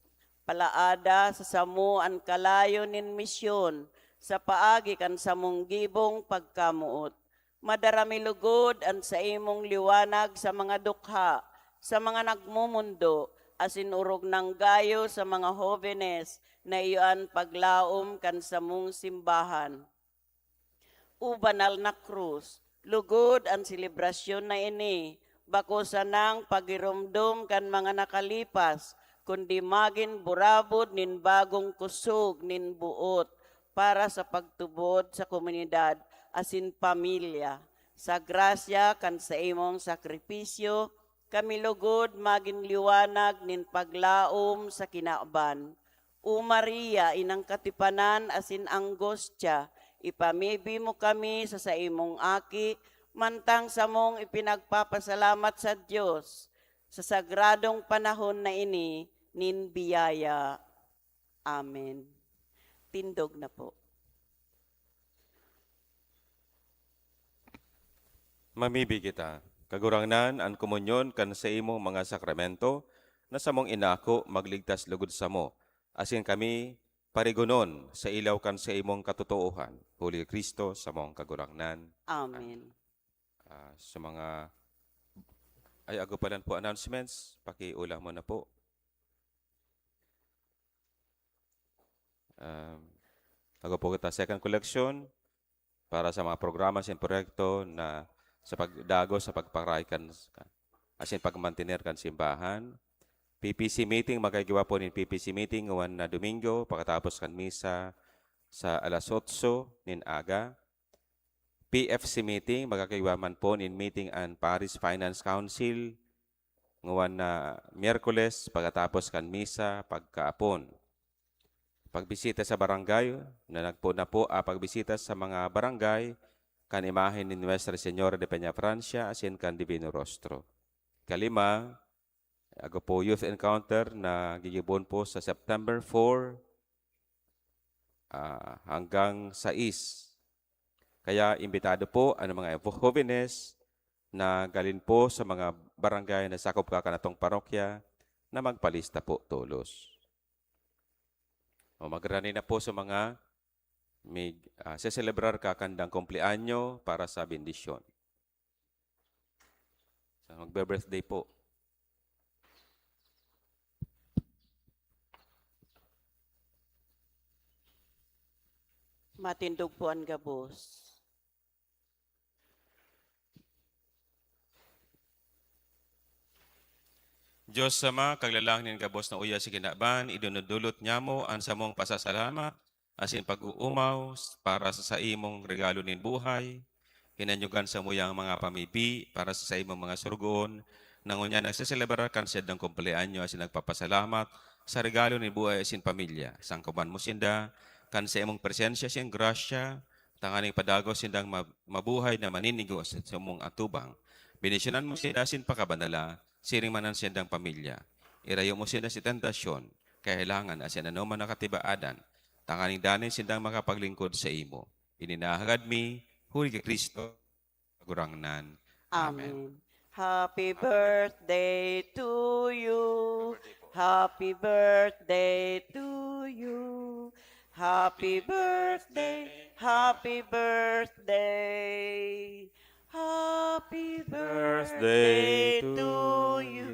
A: Palaada sa samo ang kalayo nin misyon, sa paagi kan samong gibong pagkamuot. Madarami lugod ang sa imong liwanag sa mga dukha, sa mga nagmumundo, asin urog ng gayo sa mga hovenes na iyan paglaom kan samong simbahan. Ubanal na krus, lugod ang selebrasyon na ini, bako sa nang pagirumdum kan mga nakalipas, kundi magin burabod nin bagong kusog nin buot para sa pagtubod sa komunidad asin pamilya. Sa grasya kan sa imong sakripisyo, kami lugod magin liwanag nin paglaom sa kinaaban. O Maria, inang katipanan asin anggostya, ipamibi mo kami sa imong aki, mantang sa mong ipinagpapasalamat sa Diyos sa sagradong panahon na ini, nin biyaya. Amen. Tindog na po.
C: Mamibi kita, kagurangnan ang komunyon kan sa imong mga sakramento, na sa mong inako magligtas lugod sa mo, asin kami parigunon sa ilaw kan sa imong katotoohan. Holy Kristo sa mong kagurangnan.
A: Amen.
C: Sa mga ay agupalan po announcements, pakiulah mo na po. Ako po kita second collection para sa mga programa sa proyekto na sa pagdago sa pagparaikan asin pagmantiner kan simbahan. PPC meeting, magagawa po ng PPC meeting ngawan na Domingo, pagkatapos kan misa sa alas 8 nin aga. PFC meeting, magagawa man po ng meeting ang Paris Finance Council ngawan na Miyerkules, pagkatapos kan misa pagkaapon. Pagbisita sa barangay, na po pagbisita sa mga barangay, kan imahen ni Nuestra Señora de Peña Francia, asin kan Divino Rostro. Kalima, ako po youth encounter na gigibon po sa September 4 hanggang 6. Kaya imbitado po ang mga jóvenes na galin po sa mga barangay na sakop ka kanatong parokya na magpalista po tulos. O magrani na po sa mga seselebrar ka kandang kumpleanyo para sa bendisyon. So, magbe-birthday po.
A: Matindog po ang gabos.
C: Diyos sama, kaglalangin gabos na uya si kinaban, idunudulot niya mo ang samong pasasalamat, asin pag-uumaw para sa imong regalo nin buhay, hinanyugan sa muyang mga pamipi para sa imong mga surgoon, nangunya nagsiselebrar kan siya ng kumpleanyo asin nagpapasalamat sa regalo nin buhay asin pamilya. Sangkuban mo sinda, kan sa imong presensya siyang grasya, tanganing padago sindang mabuhay na maninigo sa imong atubang. Binisyonan mo sinda asin pakabanala, siring manan siyang pamilya. Irayo mo sinda si tentasyon, kailangan asin ano man nakatibaadan, tanganing danin sindang makapaglingkod sa imo. Ininahagad mi, huli kay Kristo, gurangnan.
A: Amen. Happy birthday to you. Happy birthday to you. Happy birthday. Happy birthday. Happy birthday to you.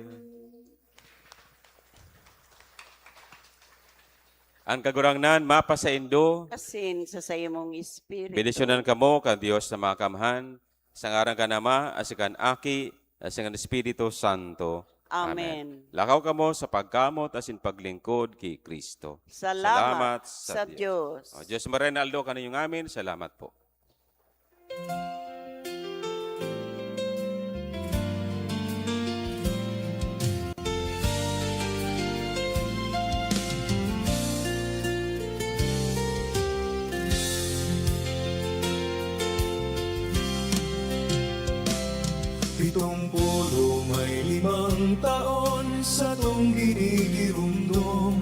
C: Ang kagurangnan, mapa sa Indo,
A: Asin sa sayamong espiritu.
C: bendisyonan kamo ka Dios na makamhan, sa ngaran ka nama, asikan aki, asikan Espiritu Santo.
A: Amen.
C: Lakaw kamo sa pagkamot asin paglingkod kay Kristo.
A: Salamat sa Diyos.
C: O, Diyos Marinaldo kaniyong amin. Salamat po.
B: Pitongpulo may 5 taon sa tong ginigirumdum,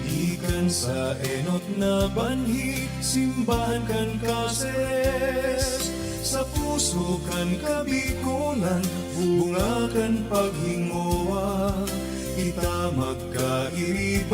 B: ikan sa enot na banhi, simbahan kan kases. Sa puso kan kabikulan, bunga kan paghingoa, kita magkairiban.